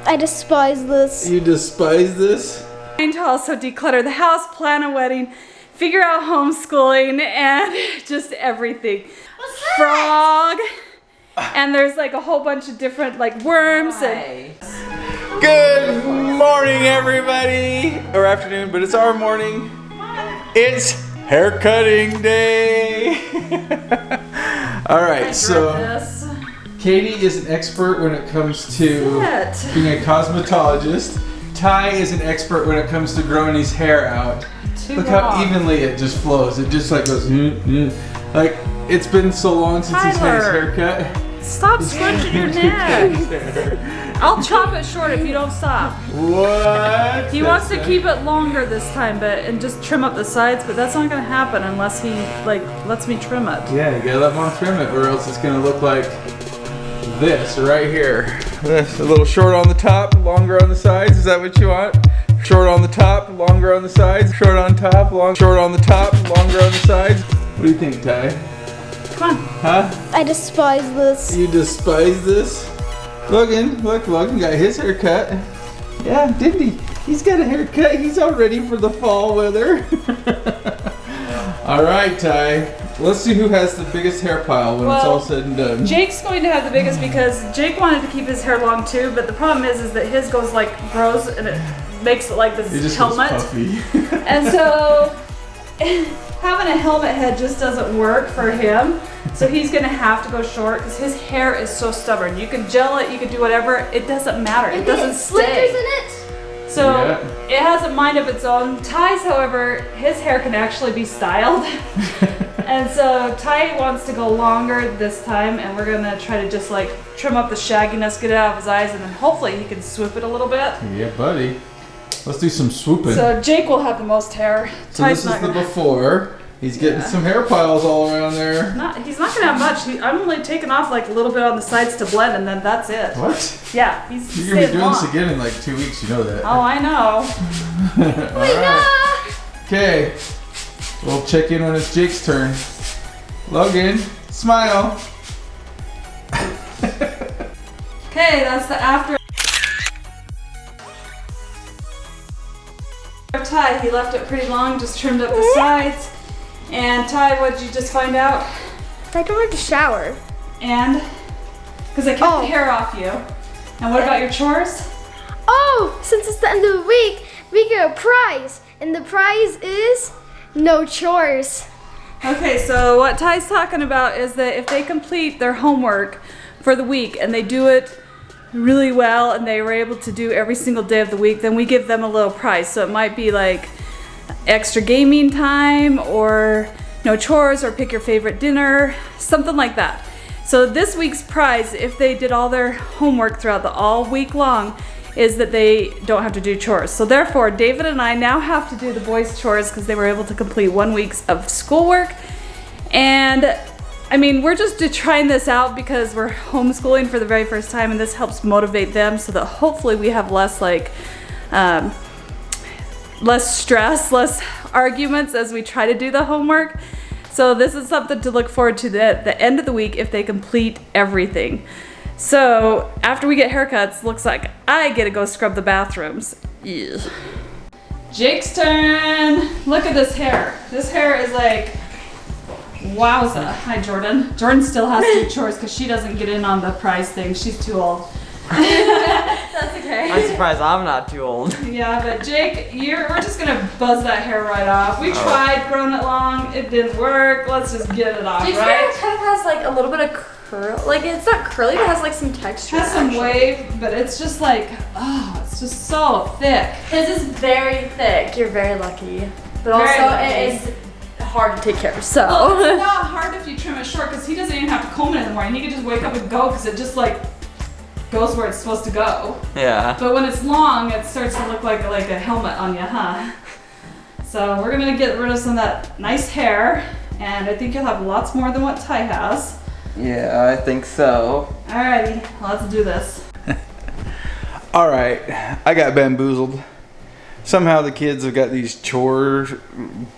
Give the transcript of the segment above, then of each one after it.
I despise this. You despise this? Trying to also declutter the house, plan a wedding, figure out homeschooling, and just everything. What's that? Frog. And there's like a whole bunch of different like worms and... Good morning, everybody. Or afternoon, but it's our morning. It's hair cutting day. All right, so Katie is an expert when it comes to being a cosmetologist. Ty is an expert when it comes to growing his hair out. Look how evenly it just flows. It just like goes, like it's been so long since he's had his haircut. Stop scrunching your neck. I'll chop it short if you don't stop. What? He wants to keep it longer this time, and just trim up the sides, but that's not gonna happen unless he like lets me trim it. Yeah, you gotta let Mom trim it, or else it's gonna look like this right here. This a little short on the top, longer on the sides. Is that what you want? Short on the top, longer on the sides. Short on top, short on the top, longer on the sides. What do you think, Ty? Come on. Huh? I despise this. You despise this? Logan got his hair cut. Yeah, didn't he? He's got a haircut. He's all ready for the fall weather. All right, Ty. Let's see who has the biggest hair pile when it's all said and done. Jake's going to have the biggest because Jake wanted to keep his hair long too, but the problem is that his grows and it makes it like this helmet. And so having a helmet head just doesn't work for him. So he's gonna have to go short because his hair is so stubborn. You can gel it, you can do whatever, it doesn't matter. It doesn't stay. Slickers in it? So it has a mind of its own. Ty's, however, his hair can actually be styled. And so Ty wants to go longer this time, and we're gonna try to just like trim up the shagginess, get it out of his eyes, and then hopefully he can swoop it a little bit. Yeah, buddy. Let's do some swooping. So Jake will have the most hair. So this is the before. He's getting some hair piles all around there. He's not gonna have much. I'm only taking off like a little bit on the sides to blend, and then that's it. What? Yeah, You're gonna be doing this again in like 2 weeks. You know that. Oh, I know. All right. Okay. We'll check in when it's Jake's turn. Logan, smile. Okay, that's the after. Ty, he left it pretty long, just trimmed up the sides. And Ty, what did you just find out? I don't have to shower. And? Because I kept the hair off you. And what about your chores? Oh, since it's the end of the week, we get a prize. And the prize is no chores. Okay, so what Ty's talking about is that if they complete their homework for the week and they do it really well and they were able to do every single day of the week, then we give them a little prize. So it might be like extra gaming time or no chores or pick your favorite dinner, something like that. So this week's prize, if they did all their homework throughout all week long, is that they don't have to do chores. So therefore, David and I now have to do the boys' chores because they were able to complete 1 week of schoolwork. And I mean, we're just trying this out because we're homeschooling for the very first time, and this helps motivate them so that hopefully we have less less stress, less arguments as we try to do the homework. So this is something to look forward to the end of the week if they complete everything. So after we get haircuts, looks like I get to go scrub the bathrooms. Ew. Jake's turn. Look at this hair. This hair is like, wowza. Hi, Jordan. Jordan still has to do chores because she doesn't get in on the prize thing. She's too old. That's okay. I'm surprised I'm not too old. Yeah, but Jake, we're just gonna buzz that hair right off. We tried growing it long, it didn't work. Let's just get it off, Jake's right? hair kind of has like a little bit of curl. Like it's not curly, but it has like some texture. It has some wave, but it's just like, oh, it's just so thick. His is very thick. You're very lucky. But Very also lucky. it is hard to take care of. So Well, it's not hard if you trim it short because he doesn't even have to comb it in the morning. He can just wake up and go because it just like goes where it's supposed to go. Yeah. But when it's long, it starts to look like a helmet on you, huh? So we're gonna get rid of some of that nice hair, and I think you'll have lots more than what Ty has. Yeah, I think so. Alrighty, let's do this. All right, I got bamboozled. Somehow the kids have got these chore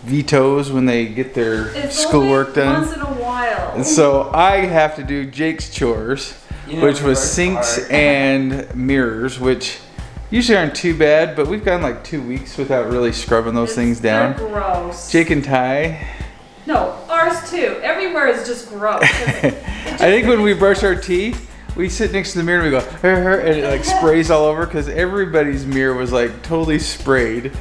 vetoes when they get their schoolwork done. Once in a while. And so I have to do Jake's chores. which was sinks and mirrors, which usually aren't too bad, but we've gone like 2 weeks without really scrubbing those things down. They're gross. Jake and Ty. No, ours too. Everywhere is just gross. I think when we brush our teeth, we sit next to the mirror and we go, and it like sprays all over because everybody's mirror was like totally sprayed.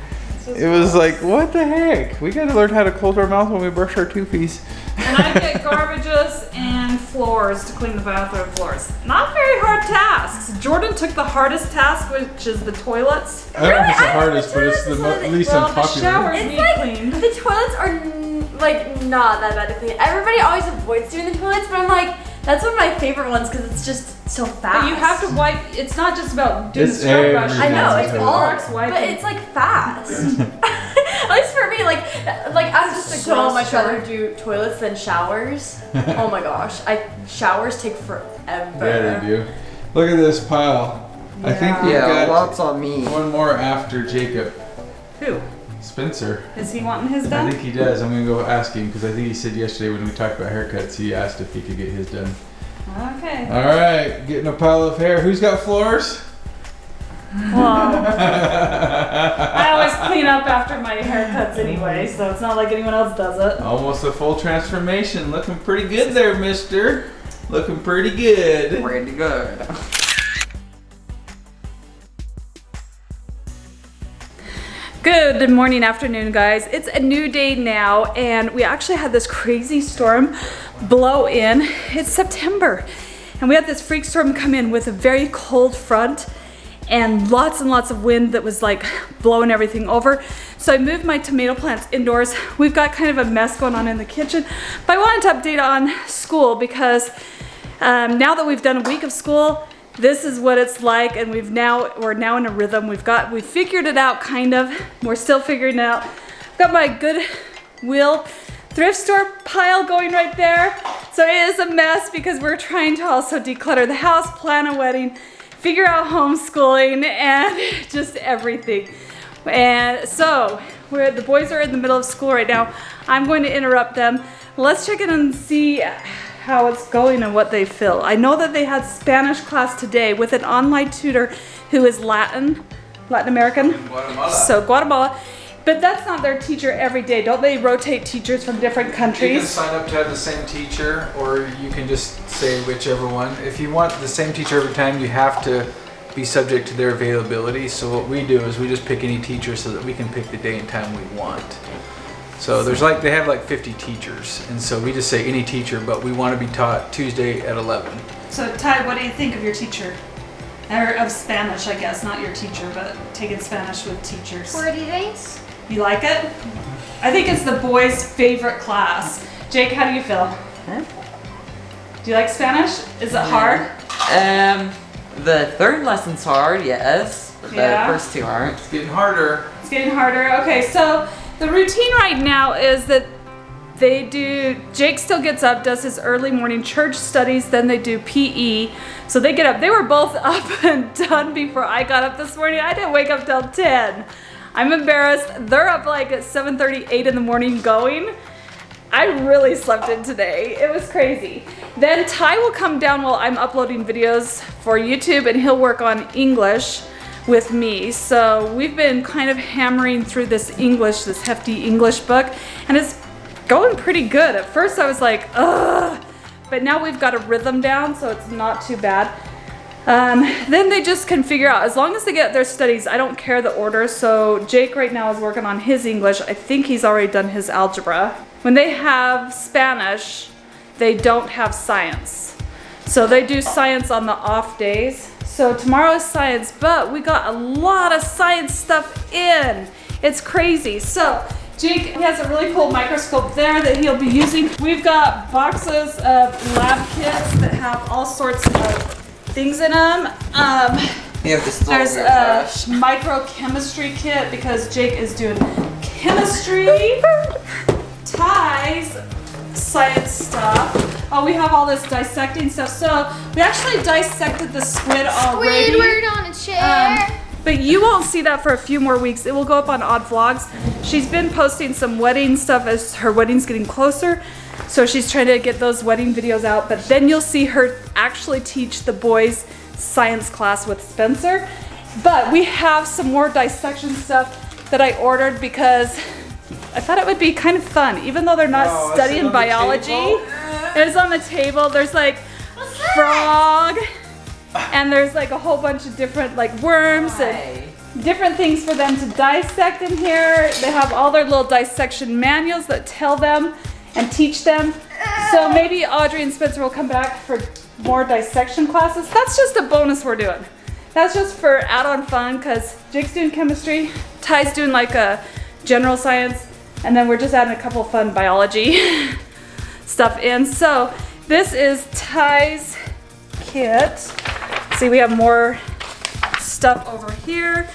It was like, what the heck? We got to learn how to close our mouth when we brush our toofies. And I get garbages and floors to clean the bathroom floors. Not very hard tasks. Jordan took the hardest task, which is the toilets. I don't know if it's the hardest, but it's the least Well, the unpopular. showers It's need like cleaned. the toilets are like not that bad to clean. Everybody always avoids doing the toilets, but I'm like, that's one of my favorite ones because it's just so fast. But you have to wipe. It's not just about doing It's the scrub brush. every I know it's Toilet. all, Mark's wiping. but it's like fast. At least for me, like I'm just so much rather do toilets than showers. Oh my gosh, showers take forever. Yeah, they do. Look at this pile. I think we've Yeah, got lots on me. one more after Jacob. Who? Spencer. Is he wanting his I done? think he does. I'm gonna go ask him because I think he said yesterday when we talked about haircuts, he asked if he could get his done. Okay. All right, getting a pile of hair. Who's got floors? Well, I always clean up after my haircuts anyway, so it's not like anyone else does it. Almost a full transformation. Looking pretty good there, mister. Looking pretty good. Pretty good. Good morning, afternoon, guys. It's a new day now, and we actually had this crazy storm blow in. It's September, and we had this freak storm come in with a very cold front and lots of wind that was like blowing everything over. So I moved my tomato plants indoors. We've got kind of a mess going on in the kitchen, but I wanted to update on school because now that we've done a week of school, this is what it's like, and we're now in a rhythm. We've figured it out, kind of. We're still figuring it out. I've got my Goodwill thrift store pile going right there. So it is a mess because we're trying to also declutter the house, plan a wedding, figure out homeschooling, and just everything. And so the boys are in the middle of school right now. I'm going to interrupt them. Let's check in and see how it's going and what they feel. I know that they had Spanish class today with an online tutor who is Latin American. Guatemala. So Guatemala. But that's not their teacher every day. Don't they rotate teachers from different You can countries? sign up to have the same teacher, or you can just say whichever one. If you want the same teacher every time, you have to be subject to their availability. So what we do is we just pick any teacher so that we can pick the day and time we want. So they have like 50 teachers, and so we just say any teacher, but we want to be taught Tuesday at 11. So Ty, what do you think of your teacher? Or of Spanish, I guess, not your teacher, but taking Spanish with teachers. 40 days? You like it? I think it's the boys' favorite class. Jake, how do you feel? Do you like Spanish? Is it hard? The third lesson's hard, yes. The Yeah. first two aren't. It's getting harder. It's getting harder. Okay, so the routine right now is that Jake still gets up, does his early morning church studies, then they do PE. So they get up. They were both up and done before I got up this morning. I didn't wake up till 10. I'm embarrassed. They're up like at 7:30, 8 in the morning going. I really slept in today. It was crazy. Then Ty will come down while I'm uploading videos for YouTube, and he'll work on English with me. So we've been kind of hammering through this hefty English book, and it's going pretty good. At first I was like, ugh, but now we've got a rhythm down, so it's not too bad. Then they just can figure out, as long as they get their studies, I don't care the order. So Jake right now is working on his English. I think he's already done his algebra. When they have Spanish, they don't have science. So they do science on the off days. So tomorrow is science, but we got a lot of science stuff in. It's crazy. So Jake has a really cool microscope there that he'll be using. We've got boxes of lab kits that have all sorts of things in them. You have to There's a microchemistry kit because Jake is doing chemistry. Ty's science stuff. Oh, we have all this dissecting stuff. So we actually dissected the squid already. Squidward on a chair. But you won't see that for a few more weeks. It will go up on Odd Vlogs. She's been posting some wedding stuff as her wedding's getting closer. So she's trying to get those wedding videos out. But then you'll see her actually teach the boys science class with Spencer. But we have some more dissection stuff that I ordered because I thought it would be kind of fun. Even though they're not studying biology. It's on the table. There's like frog. And there's like a whole bunch of different like worms and different things for them to dissect in here. They have all their little dissection manuals that tell them and teach them. So maybe Audrey and Spencer will come back for more dissection classes. That's just a bonus we're doing. That's just for add-on fun because Jake's doing chemistry, Ty's doing like a general science, and then we're just adding a couple of fun biology stuff in. So this is Ty's kit. See, we have more stuff over here.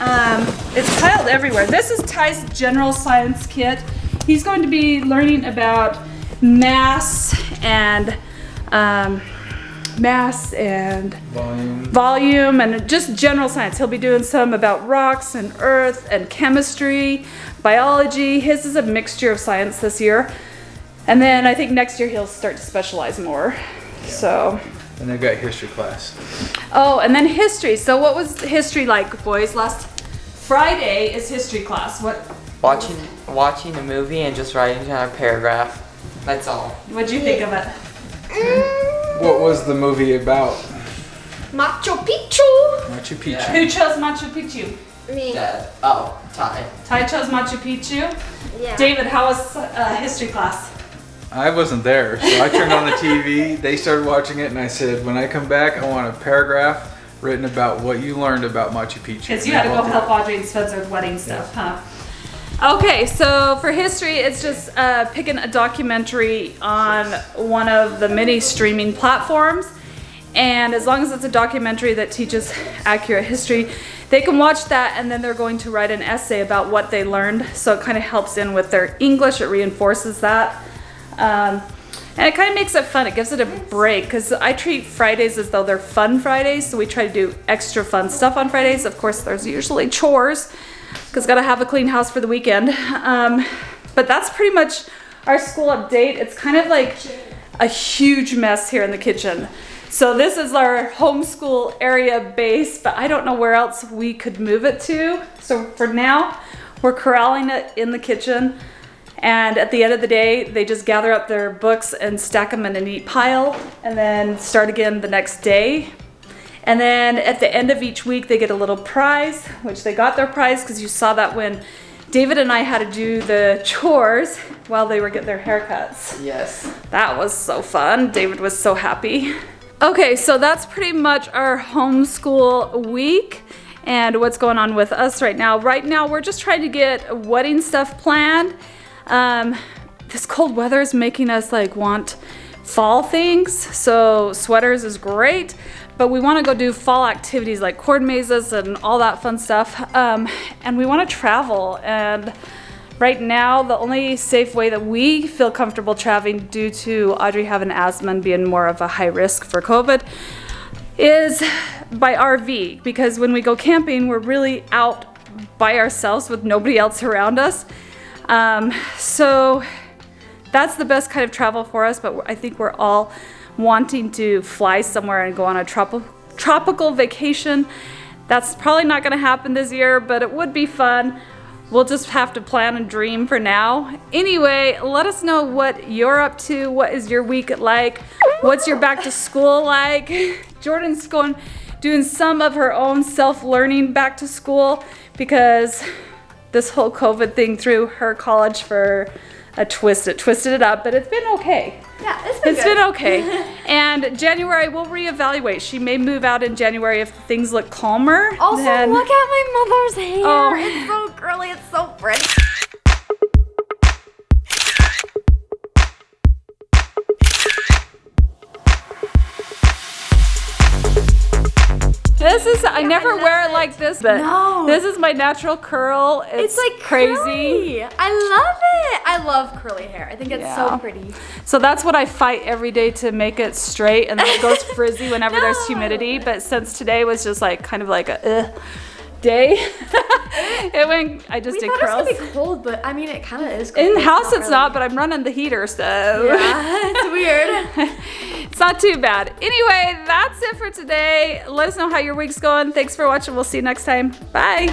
It's piled everywhere. This is Ty's general science kit. He's going to be learning about mass and volume and just general science. He'll be doing some about rocks and earth and chemistry, biology. His is a mixture of science this year. And then I think next year he'll start to specialize more. Yeah. So. And I've got history class. Oh, and then history. So what was history like, boys? Last Friday is history class. What? Watching a movie and just writing down a paragraph. That's all. What'd you think of it? What was the movie about? Machu Picchu. Machu Picchu. Yeah. Who chose Machu Picchu? Me. Ty. Ty chose Machu Picchu. Yeah. David, how was history class? I wasn't there, so I turned on the TV. They started watching it, and I said, when I come back, I want a paragraph written about what you learned about Machu Picchu. Because you had to go help Audrey and Spencer with wedding stuff, huh? Okay, so for history, it's just picking a documentary on one of the many streaming platforms. And as long as it's a documentary that teaches accurate history, they can watch that and then they're going to write an essay about what they learned. So it kind of helps in with their English, it reinforces that. And it kind of makes it fun. It gives it a break because I treat Fridays as though they're fun Fridays. So we try to do extra fun stuff on Fridays. Of course, there's usually chores because gotta have a clean house for the weekend. But that's pretty much our school update. It's kind of like a huge mess here in the kitchen. So this is our homeschool area base, but I don't know where else we could move it to. So for now, we're corralling it in the kitchen. And at the end of the day, they just gather up their books and stack them in a neat pile and then start again the next day. And then at the end of each week, they get a little prize, which they got their prize because you saw that when David and I had to do the chores while they were getting their haircuts. Yes. That was so fun. David was so happy. Okay, so that's pretty much our homeschool week and what's going on with us right now. Right now, we're just trying to get wedding stuff planned. This cold weather is making us like want fall things. So sweaters is great, but we want to go do fall activities like cord mazes and all that fun stuff. And we want to travel. And right now, the only safe way that we feel comfortable traveling due to Audrey having asthma and being more of a high risk for COVID is by RV. Because when we go camping, we're really out by ourselves with nobody else around us. So that's the best kind of travel for us, but I think we're all wanting to fly somewhere and go on a tropical vacation. That's probably not going to happen this year, but it would be fun. We'll just have to plan and dream for now. Anyway, let us know what you're up to. What is your week like? What's your back to school like? Jordan's doing some of her own self-learning back to school because this whole COVID thing threw her college for a twist. It twisted it up, but it's been okay. Yeah, it's been okay. And January, we'll reevaluate. She may move out in January if things look calmer. Also, then... look at my mother's hair. Oh. It's so curly. It's so pretty. This is, I never wear it like this, but No. this is my natural curl. It's like crazy. curly. I love it. I love curly hair. I think it's Yeah. so pretty. So that's what I fight every day to make it straight, and then it goes frizzy whenever there's No. humidity. But since today was just like kind of like a day. I just We did thought curls. it was gonna be cold, but I mean, it kind of is cold. In the house it's really. not, but I'm running the heater, so. Yeah, it's weird. It's not too bad. Anyway, that's it for today. Let us know how your week's going. Thanks for watching. We'll see you next time. Bye.